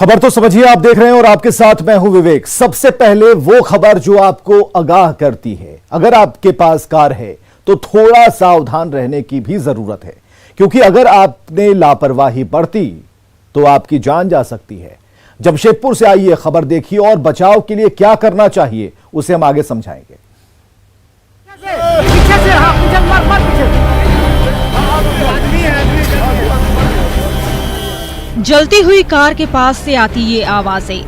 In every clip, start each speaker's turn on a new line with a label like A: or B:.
A: खबर तो समझिए, आप देख रहे हैं और आपके साथ मैं हूं विवेक। सबसे पहले वो खबर जो आपको आगाह करती है, अगर आपके पास कार है तो थोड़ा सावधान रहने की भी जरूरत है, क्योंकि अगर आपने लापरवाही बरती तो आपकी जान जा सकती है। जमशेदपुर से आई ये खबर देखिए और बचाव के लिए क्या करना चाहिए उसे हम आगे समझाएंगे।
B: जलती हुई कार के पास से आती ये आवाजें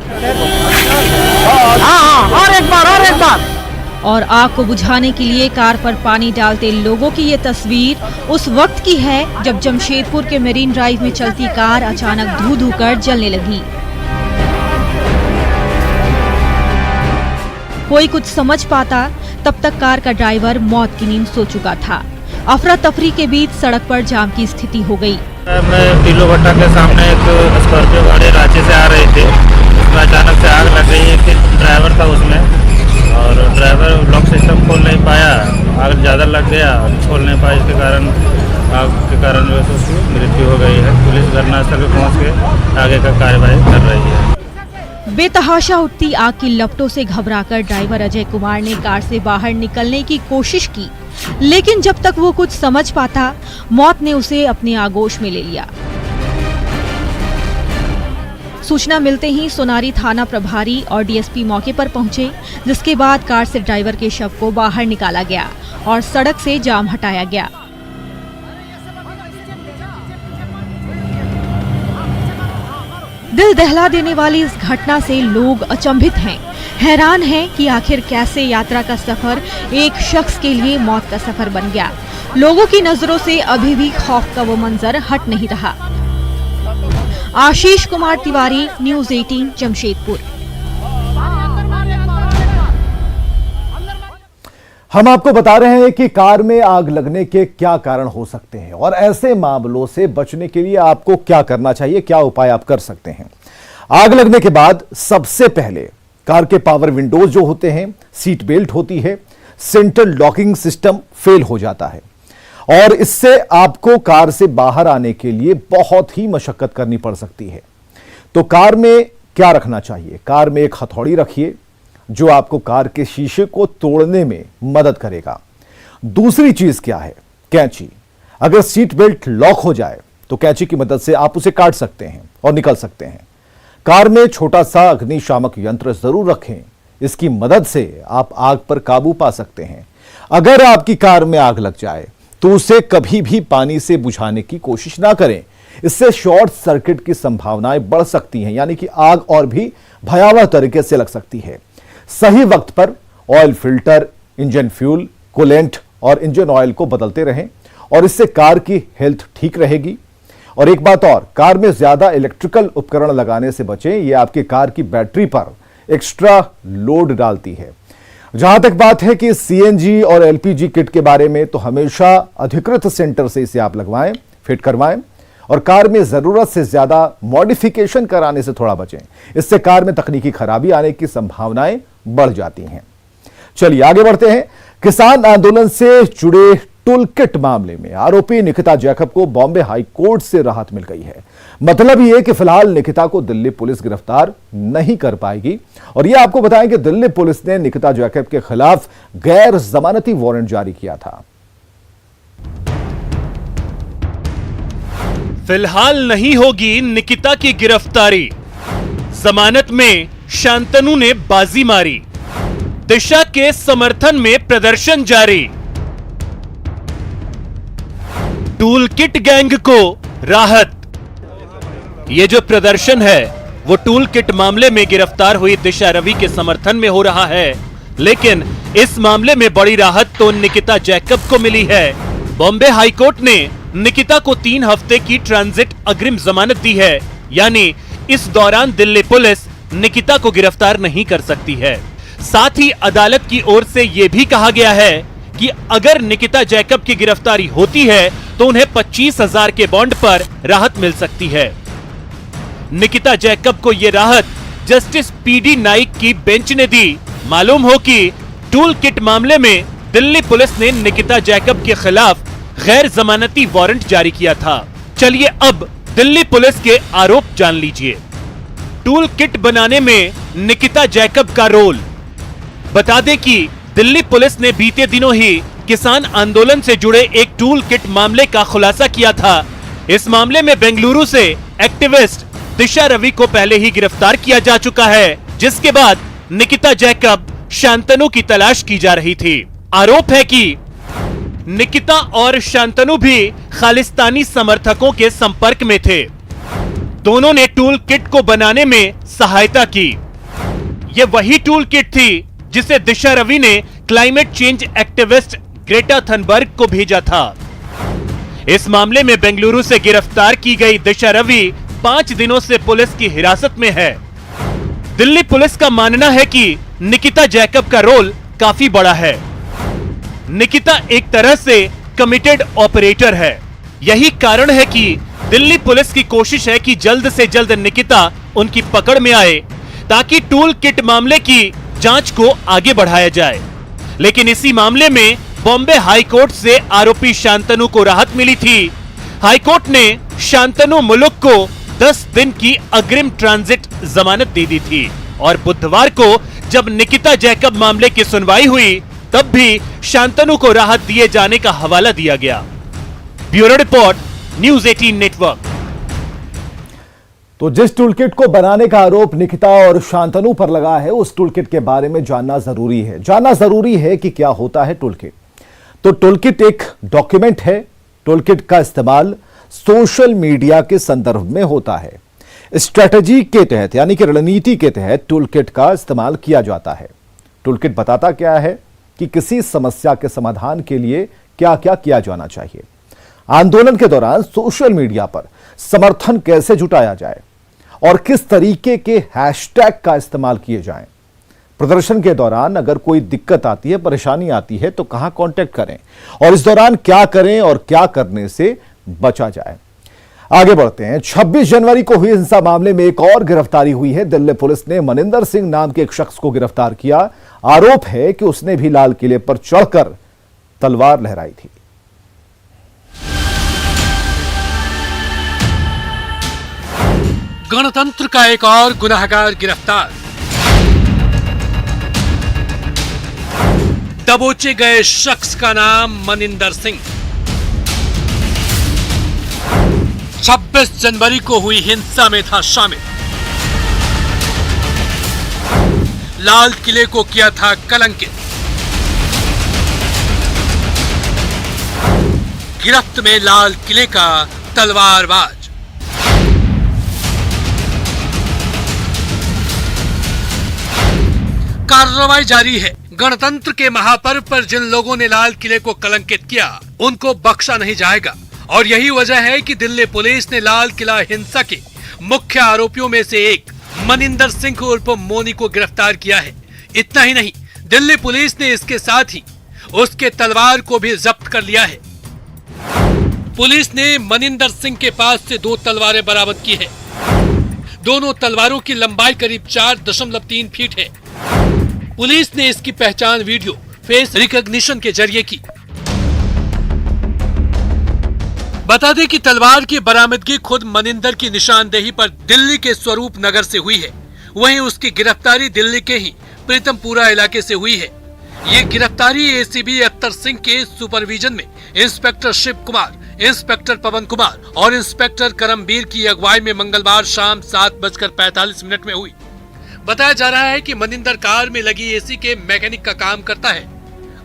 C: और एक बार
B: और आग को बुझाने के लिए कार पर पानी डालते लोगों की ये तस्वीर उस वक्त की है जब जमशेदपुर के मरीन ड्राइव में चलती कार अचानक धू धू कर जलने लगी। कोई कुछ समझ पाता तब तक कार का ड्राइवर मौत की नींद सो चुका था। अफरा तफरी के बीच सड़क पर जाम की स्थिति हो गई।
D: मैं पीलो भट्टा के सामने एक स्कॉर्पियो गाड़ी रांची से आ रही थी, उसमें अचानक से आग लग गई। एक ड्राइवर था उसमें, और ड्राइवर लॉक सिस्टम खोल नहीं पाया, आग ज़्यादा लग गया, खोल नहीं पाया। इसके कारण आग के कारण जो है उसकी मृत्यु हो गई है। पुलिस घटनास्थल पर पहुँच के आगे का कार्यवाही कर रही है।
B: बेतहाशा उठती आग की लपटों से घबराकर ड्राइवर अजय कुमार ने कार से बाहर निकलने की कोशिश की, लेकिन जब तक वो कुछ समझ पाता मौत ने उसे अपने आगोश में ले लिया। सूचना मिलते ही सोनारी थाना प्रभारी और डीएसपी मौके पर पहुंचे, जिसके बाद कार से ड्राइवर के शव को बाहर निकाला गया और सड़क से जाम हटाया गया। दिल दहला देने वाली इस घटना से लोग अचंभित हैं, हैरान हैं कि आखिर कैसे यात्रा का सफर एक शख्स के लिए मौत का सफर बन गया। लोगों की नजरों से अभी भी खौफ का वो मंजर हट नहीं रहा। आशीष कुमार तिवारी, न्यूज़ 18, जमशेदपुर।
A: हम आपको बता रहे हैं कि कार में आग लगने के क्या कारण हो सकते हैं और ऐसे मामलों से बचने के लिए आपको क्या करना चाहिए, क्या उपाय आप कर सकते हैं। आग लगने के बाद सबसे पहले कार के पावर विंडोज जो होते हैं, सीट बेल्ट होती है, सेंट्रल लॉकिंग सिस्टम फेल हो जाता है और इससे आपको कार से बाहर आने के लिए बहुत ही मशक्कत करनी पड़ सकती है। तो कार में क्या रखना चाहिए? कार में एक हथौड़ी रखिए जो आपको कार के शीशे को तोड़ने में मदद करेगा। दूसरी चीज क्या है? कैंची। अगर सीट बेल्ट लॉक हो जाए तो कैंची की मदद से आप उसे काट सकते हैं और निकल सकते हैं। कार में छोटा सा अग्निशामक यंत्र जरूर रखें, इसकी मदद से आप आग पर काबू पा सकते हैं। अगर आपकी कार में आग लग जाए तो उसे कभी भी पानी से बुझाने की कोशिश ना करें, इससे शॉर्ट सर्किट की संभावनाएं बढ़ सकती हैं, यानी कि आग और भी भयावह तरीके से लग सकती है। सही वक्त पर oil filter, engine fuel, coolant और इंजन ऑयल को बदलते रहें और इससे कार की हेल्थ ठीक रहेगी। और एक बात और, कार में ज्यादा इलेक्ट्रिकल उपकरण लगाने से बचें, यह आपके कार की बैटरी पर एक्स्ट्रा लोड डालती है। जहां तक बात है कि सीएनजी और एलपीजी किट के बारे में, तो हमेशा अधिकृत सेंटर से इसे आप लगवाएं, फिट करवाएं और कार में जरूरत से ज्यादा मॉडिफिकेशन कराने से थोड़ा बचें, इससे कार में तकनीकी खराबी आने की संभावनाएं बढ़ जाती हैं। चलिए आगे बढ़ते हैं। किसान आंदोलन से जुड़े टूल किट मामले में आरोपी निकिता जैकब को बॉम्बे हाई कोर्ट से राहत मिल गई है। मतलब यह कि फिलहाल निकिता को दिल्ली पुलिस गिरफ्तार नहीं कर पाएगी और यह आपको बताएं कि दिल्ली पुलिस ने निकिता जैकब के खिलाफ गैर जमानती वारंट जारी किया था।
E: फिलहाल नहीं होगी निकिता की गिरफ्तारी, जमानत में शांतनु ने बाजी मारी, दिशा के समर्थन में प्रदर्शन जारी, टूल किट गैंग को राहत। यह जो प्रदर्शन है वो टूल किट मामले में गिरफ्तार हुई दिशा रवि के समर्थन में हो रहा है, लेकिन इस मामले में बड़ी राहत तो निकिता जैकब को मिली है। बॉम्बे हाईकोर्ट ने निकिता को 3 हफ्ते की ट्रांजिट अग्रिम जमानत दी है, यानी इस दौरान दिल्ली पुलिस निकिता को गिरफ्तार नहीं कर सकती है। साथ ही अदालत की ओर से यह भी कहा गया है कि अगर निकिता जैकब की गिरफ्तारी होती है तो उन्हें 25,000 के बॉन्ड पर राहत मिल सकती है। निकिता जैकब को यह राहत जस्टिस पीडी नाइक की बेंच ने दी। मालूम हो कि टूल किट मामले में दिल्ली पुलिस ने निकिता जैकब के खिलाफ गैर जमानती वारंट जारी किया था। चलिए अब दिल्ली पुलिस के आरोप जान लीजिए। टूल किट बनाने में निकिता जैकब का रोल। बता दें कि दिल्ली पुलिस ने बीते दिनों ही किसान आंदोलन से जुड़े एक टूल किट मामले का खुलासा किया था। इस मामले में बेंगलुरु से एक्टिविस्ट दिशा रवि को पहले ही गिरफ्तार किया जा चुका है, जिसके बाद निकिता जैकब शांतनु की तलाश की जा रही थी। आरोप है कि निकिता और शांतनु भी खालिस्तानी समर्थकों के संपर्क में थे। दोनों ने टूल किट को बनाने में सहायता की। यह वही टूल किट थी जिसे दिशा रवि ने climate change activist Greta Thunberg को भेजा था। इस मामले में बेंगलुरु से गिरफ्तार की गई दिशा रवि 5 दिनों से पुलिस की हिरासत में है। दिल्ली पुलिस का मानना है कि निकिता जैकब का रोल काफी बड़ा है। निकिता एक तरह से कमिटेड ऑपरेटर है। यही कारण है कि दिल्ली पुलिस की कोशिश है कि जल्द से जल्द निकिता उनकी पकड़ में आए, ताकि टूल किट मामले की जांच को आगे बढ़ाया जाए। लेकिन इसी मामले में बॉम्बे हाई कोर्ट से आरोपी शांतनु को राहत मिली थी। हाई कोर्ट ने शांतनु मुलुक को 10 दिन की अग्रिम ट्रांजिट जमानत दे दी थी और बुधवार को जब निकिता जैकब मामले की सुनवाई हुई, तब भी शांतनु को राहत दिए जाने का हवाला दिया गया। Bureau report, news 18 network.
A: तो जिस टूलकिट को बनाने का आरोप निकिता और शांतनु पर लगा है, उस टूलकिट के बारे में जानना जरूरी है। जानना जरूरी है कि क्या होता है टूलकिट। तो टूलकिट एक डॉक्यूमेंट है। टूलकिट का इस्तेमाल सोशल मीडिया के संदर्भ में होता है। स्ट्रेटजी के तहत यानी कि रणनीति के तहत टूलकिट का इस्तेमाल किया जाता है। टूलकिट बताता क्या है कि किसी समस्या के समाधान के लिए क्या क्या किया जाना चाहिए, आंदोलन के दौरान सोशल मीडिया पर समर्थन कैसे जुटाया जाए और किस तरीके के हैशटैग का इस्तेमाल किए जाएं, प्रदर्शन के दौरान अगर कोई दिक्कत आती है, परेशानी आती है तो कहां कांटेक्ट करें और इस दौरान क्या करें और क्या करने से बचा जाए। आगे बढ़ते हैं। 26 जनवरी को हुई हिंसा मामले में एक और गिरफ्तारी हुई है। दिल्ली पुलिस ने मनिंदर सिंह नाम के एक शख्स को गिरफ्तार किया। आरोप है कि उसने भी लाल किले पर चढ़कर तलवार लहराई थी।
C: गणतंत्र का एक और गुनाहगार गिरफ्तार। दबोचे गए शख्स का नाम मनिंदर सिंह। 26 जनवरी को हुई हिंसा में था शामिल। लाल किले को किया था कलंकित। गिरफ्त में लाल किले का तलवारबाज। कार्रवाई जारी है। गणतंत्र के महापर्व पर जिन लोगों ने लाल किले को कलंकित किया, उनको बख्शा नहीं जाएगा। और यही वजह है कि दिल्ली पुलिस ने लाल किला हिंसा के मुख्य आरोपियों में से एक मनिंदर सिंह उर्फ मोनी को गिरफ्तार किया है। इतना ही नहीं, दिल्ली पुलिस ने इसके साथ ही उसके तलवार को भी जब्त कर लिया है। पुलिस ने मनिंदर सिंह के पास से 2 तलवारें बरामद की है। दोनों तलवारों की लंबाई करीब 4.3 फीट है। पुलिस ने इसकी पहचान वीडियो फेस रिकॉग्निशन के जरिए की। बता दें कि तलवार की बरामदगी खुद मनिंदर की निशानदेही पर दिल्ली के स्वरूप नगर से हुई है। वहीं उसकी गिरफ्तारी दिल्ली के ही प्रीतमपुरा इलाके से हुई है। ये गिरफ्तारी एसीबी अख्तर सिंह के सुपरविजन में इंस्पेक्टर शिव कुमार, इंस्पेक्टर पवन कुमार और इंस्पेक्टर करमबीर की अगुवाई में मंगलवार शाम 7:45 में हुई। बताया जा रहा है कि मनिंदर कार में लगी एसी के मैकेनिक का काम करता है।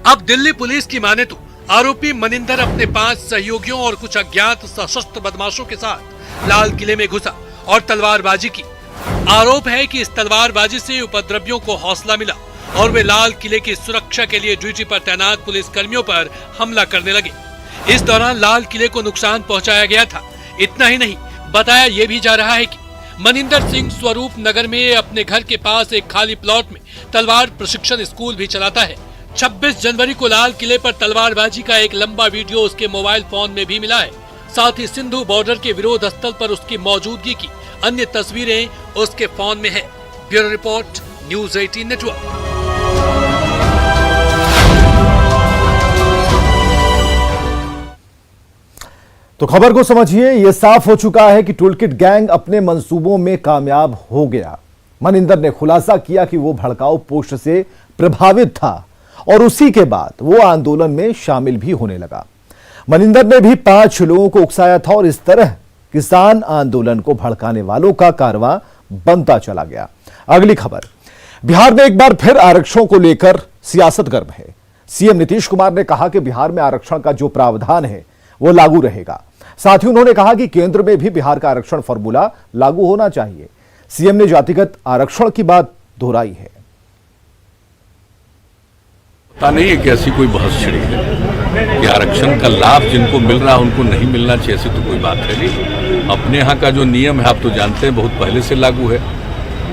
C: अब दिल्ली पुलिस की माने तो आरोपी मनिंदर अपने 5 सहयोगियों और कुछ अज्ञात सशस्त्र बदमाशों के साथ लाल किले में घुसा और तलवारबाजी की। आरोप है कि इस तलवारबाजी से उपद्रवियों को हौसला मिला और वे लाल किले की सुरक्षा के लिए ड्यूटी पर तैनात पुलिस कर्मियों पर हमला करने लगे। इस दौरान लाल किले को नुकसान पहुंचाया गया था। इतना ही नहीं, बताया यह भी जा रहा है कि मनिंदर सिंह स्वरूप नगर में अपने घर के पास एक खाली प्लॉट में तलवार प्रशिक्षण स्कूल भी चलाता है। 26 जनवरी को लाल किले पर तलवारबाजी का एक लंबा वीडियो उसके मोबाइल फोन में भी मिला है। साथ ही सिंधु बॉर्डर के विरोध स्थल पर उसकी मौजूदगी की अन्य तस्वीरें उसके फोन में है। Bureau report, news 18 network.
A: तो खबर को समझिए, यह साफ हो चुका है कि टूलकिट गैंग अपने मंसूबों में कामयाब हो गया। मनिंदर ने खुलासा किया कि वो भड़काऊ पोस्ट से प्रभावित था और उसी के बाद वो आंदोलन में शामिल भी होने लगा। मनिंदर ने भी 5 लोगों को उकसाया था और इस तरह किसान आंदोलन को भड़काने वालों का कारवां बनता चला गया। अगली खबर, बिहार में एक बार फिर आरक्षण को लेकर सियासत गर्म है। सीएम नीतीश कुमार ने कहा कि बिहार में आरक्षण का जो प्रावधान है वो लागू रहेगा। साथ ही उन्होंने कहा कि केंद्र में भी बिहार का आरक्षण फॉर्मूला लागू होना चाहिए। सीएम ने जातिगत आरक्षण की बात दोहराई है।
F: पता नहीं है कि ऐसी कोई बहस छिड़ी है कि आरक्षण का लाभ जिनको मिल रहा है उनको नहीं मिलना चाहिए, ऐसी तो कोई बात है नहीं। अपने यहाँ का जो नियम है आप तो जानते हैं बहुत पहले से लागू है,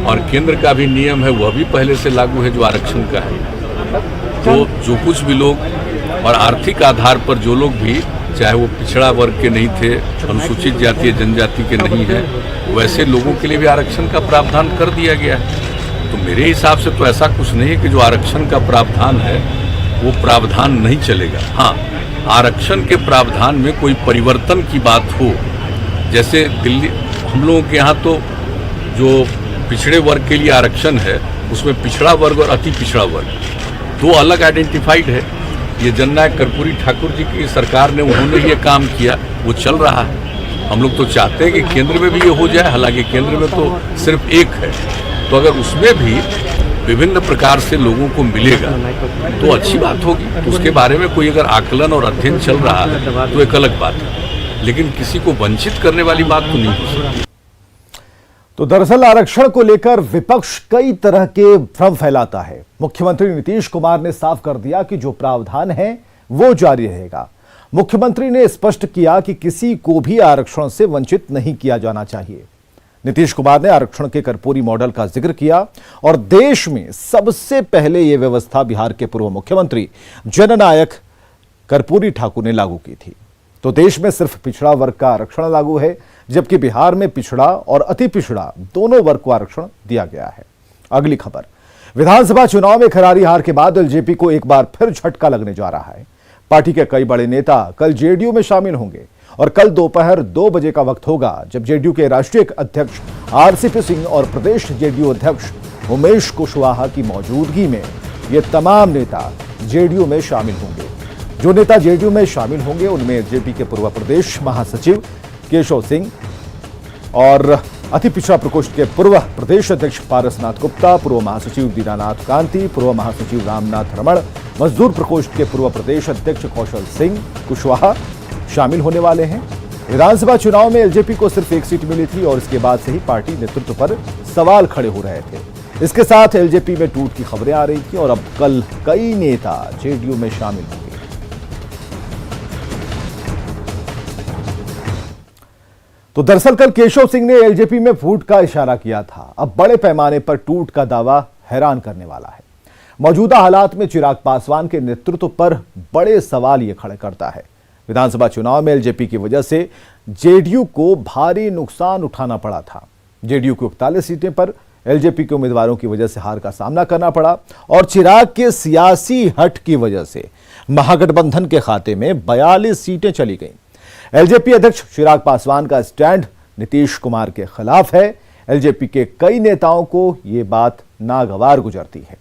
F: और केंद्र का भी नियम है वह भी पहले से लागू है जो आरक्षण का है। तो जो कुछ भी लोग और आर्थिक आधार पर जो लोग भी, चाहे वो पिछड़ा वर्ग के नहीं थे, अनुसूचित जाति जनजाति के नहीं है, वैसे लोगों के लिए भी आरक्षण का प्रावधान कर दिया गया है। तो मेरे हिसाब से तो ऐसा कुछ नहीं है कि जो आरक्षण का प्रावधान है वो प्रावधान नहीं चलेगा। हाँ, आरक्षण के प्रावधान में कोई परिवर्तन की बात हो, जैसे दिल्ली, हम लोगों के यहाँ तो जो पिछड़े वर्ग के लिए आरक्षण है उसमें पिछड़ा वर्ग और अति पिछड़ा वर्ग 2 अलग आइडेंटिफाइड है। ये जननायक कर्पूरी ठाकुर जी की सरकार ने उन्होंने ये काम किया, वो चल रहा है। हम लोग तो चाहते हैं कि केंद्र में भी ये हो जाए, हालांकि केंद्र में तो सिर्फ एक है। तो अगर उसमें भी विभिन्न प्रकार से लोगों को मिलेगा तो अच्छी बात होगी। तो उसके बारे में कोई अगर आकलन और अध्ययन चल रहा है तो एक अलग बात है, लेकिन किसी को वंचित करने वाली बात तो नहीं हो सकती।
A: तो दरअसल आरक्षण को लेकर विपक्ष कई तरह के भ्रम फैलाता है। मुख्यमंत्री नीतीश कुमार ने साफ कर दिया कि जो प्रावधान है वो जारी रहेगा। मुख्यमंत्री ने स्पष्ट किया कि किसी को भी आरक्षण से वंचित नहीं किया जाना चाहिए। नीतीश कुमार ने आरक्षण के कर्पूरी मॉडल का जिक्र किया और देश में सबसे पहले यह व्यवस्था बिहार के पूर्व मुख्यमंत्री जननायक कर्पूरी ठाकुर ने लागू की थी। तो देश में सिर्फ पिछड़ा वर्ग का आरक्षण लागू है, जबकि बिहार में पिछड़ा और अति पिछड़ा दोनों वर्ग को आरक्षण दिया गया है। अगली खबर, विधानसभा चुनाव में करारी हार के बाद एलजेपी को एक बार फिर झटका लगने जा रहा है। पार्टी के कई बड़े नेता कल जेडीयू में शामिल होंगे और कल दोपहर 2 बजे का वक्त होगा जब जेडीयू के राष्ट्रीय अध्यक्ष आरसीपी सिंह और प्रदेश जेडीयू अध्यक्ष उमेश कुशवाहा की मौजूदगी में ये तमाम नेता जेडीयू में शामिल होंगे। जो नेता जेडीयू में शामिल होंगे उनमें एलजेपी के पूर्व प्रदेश महासचिव केशव सिंह और अति पिछड़ा प्रकोष्ठ के पूर्व प्रदेश अध्यक्ष पारसनाथ गुप्ता, पूर्व महासचिव दीनानाथ कांति, पूर्व महासचिव रामनाथ रमण, मजदूर प्रकोष्ठ के पूर्व प्रदेश अध्यक्ष कौशल सिंह कुशवाहा शामिल होने वाले हैं। विधानसभा चुनाव में एलजेपी को सिर्फ 1 सीट मिली थी और इसके बाद से ही पार्टी नेतृत्व पर सवाल खड़े हो रहे थे। इसके साथ एलजेपी में टूट की खबरें आ रही थी और अब कल कई नेता जेडीयू में शामिल होंगे। तो दरअसल कल केशव सिंह ने एलजेपी में फूट का इशारा किया था। अब बड़े पैमाने पर टूट का दावा हैरान करने वाला है। मौजूदा हालात में चिराग पासवान के नेतृत्व पर बड़े सवाल यह खड़े करता है। विधानसभा चुनाव में एलजेपी की वजह से जेडीयू को भारी नुकसान उठाना पड़ा था। जेडीयू की 41 सीटें पर एलजेपी के उम्मीदवारों की वजह से हार का सामना करना पड़ा और चिराग के सियासी हट की वजह से महागठबंधन के खाते में 42 सीटें चली गईं। एलजेपी अध्यक्ष चिराग पासवान का स्टैंड नीतीश कुमार के खिलाफ है। एलजेपी के कई नेताओं को यह बात नागवार गुजरती है।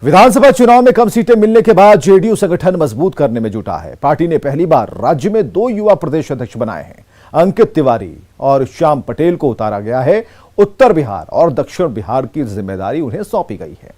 A: विधानसभा चुनाव में कम सीटें मिलने के बाद जेडीयू संगठन मजबूत करने में जुटा है। पार्टी ने पहली बार राज्य में 2 युवा प्रदेश अध्यक्ष बनाए हैं। अंकित तिवारी और श्याम पटेल को उतारा गया है। उत्तर बिहार और दक्षिण बिहार की जिम्मेदारी उन्हें सौंपी गई है।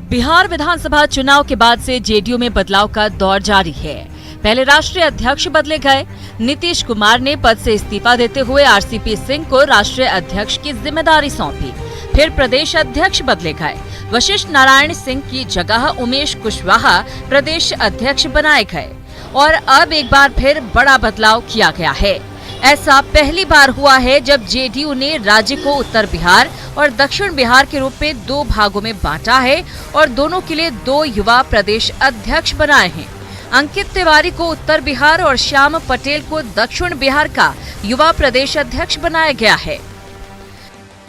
G: बिहार विधानसभा चुनाव के बाद से जेडीयू में बदलाव का दौर जारी है। पहले राष्ट्रीय अध्यक्ष बदले गए। नीतीश कुमार ने पद से इस्तीफा देते हुए आरसीपी सिंह को राष्ट्रीय अध्यक्ष की जिम्मेदारी सौंपी। फिर प्रदेश अध्यक्ष बदले गए। वशिष्ठ नारायण सिंह की जगह उमेश कुशवाहा प्रदेश अध्यक्ष बनाए गए और अब एक बार फिर बड़ा बदलाव किया गया है। ऐसा पहली बार हुआ है जब जेडीयू ने राज्य को उत्तर बिहार और दक्षिण बिहार के रूप में 2 भागों में बांटा है और दोनों के लिए 2 युवा प्रदेश अध्यक्ष बनाए हैं। अंकित तिवारी को उत्तर बिहार और श्याम पटेल को दक्षिण बिहार का युवा प्रदेश अध्यक्ष बनाया गया है।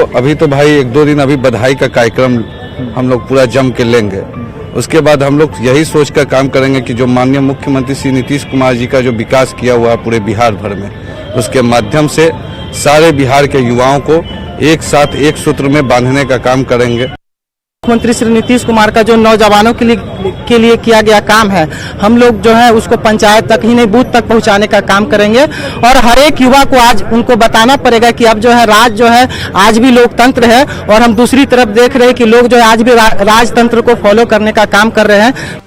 H: अभी तो भाई 1-2 दिन अभी बधाई का कार्यक्रम हम लोग पूरा जम के लेंगे। उसके बाद हम लोग यही सोच कर काम करेंगे कि जो माननीय मुख्यमंत्री श्री नीतीश कुमार जी का जो विकास किया हुआ है पूरे बिहार भर में, उसके माध्यम से सारे बिहार के युवाओं को एक साथ एक सूत्र में बांधने का काम करेंगे।
I: मुख्यमंत्री श्री नीतीश कुमार का जो नौजवानों के लिए किया गया काम है, हम लोग जो है उसको पंचायत तक ही नहीं बूथ तक पहुंचाने का काम करेंगे। और हर एक युवा को आज उनको बताना पड़ेगा कि अब जो है राज जो है आज भी लोकतंत्र है, और हम दूसरी तरफ देख रहे हैं कि लोग जो है आज भी राजतंत्र को फॉलो करने का काम कर रहे हैं।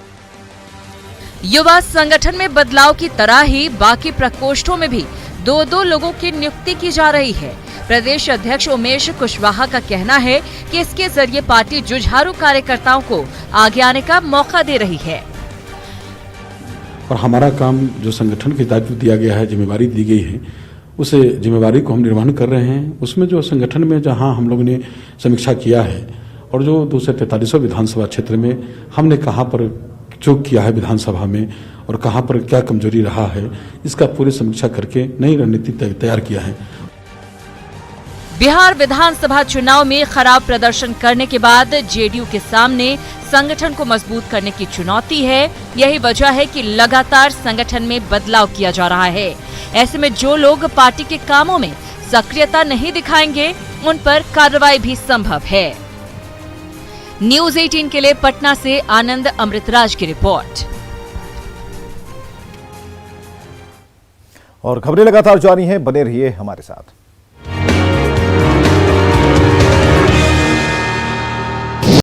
G: युवा संगठन में बदलाव की तरह ही बाकी प्रकोष्ठों में भी 2-2 लोगों की नियुक्ति की जा रही है। प्रदेश अध्यक्ष उमेश कुशवाहा का कहना है कि इसके जरिए पार्टी जुझारू कार्यकर्ताओं को आगे आने का मौका दे रही है।
J: और हमारा काम जो संगठन के दायित्व दिया गया है, जिम्मेवारी दी गई है, उस जिम्मेवारी को हम निर्वहन कर रहे हैं। उसमें जो संगठन में जहां हम लोगों ने समीक्षा किया है और जो 243 विधानसभा क्षेत्र में हमने कहां पर जो किया है विधानसभा में और कहां पर क्या कमजोरी रहा है, इसका पूरी समीक्षा करके नई रणनीति तैयार किया है।
G: बिहार विधानसभा चुनाव में खराब प्रदर्शन करने के बाद जेडीयू के सामने संगठन को मजबूत करने की चुनौती है। यही वजह है कि लगातार संगठन में बदलाव किया जा रहा है। ऐसे में जो लोग पार्टी के कामों में सक्रियता नहीं दिखाएंगे, उन पर कार्रवाई भी संभव है। न्यूज़ 18 के लिए पटना से आनंद अमृतराज की रिपोर्ट।
A: और खबरें लगातार जारी हैं, बने रहिए हमारे साथ।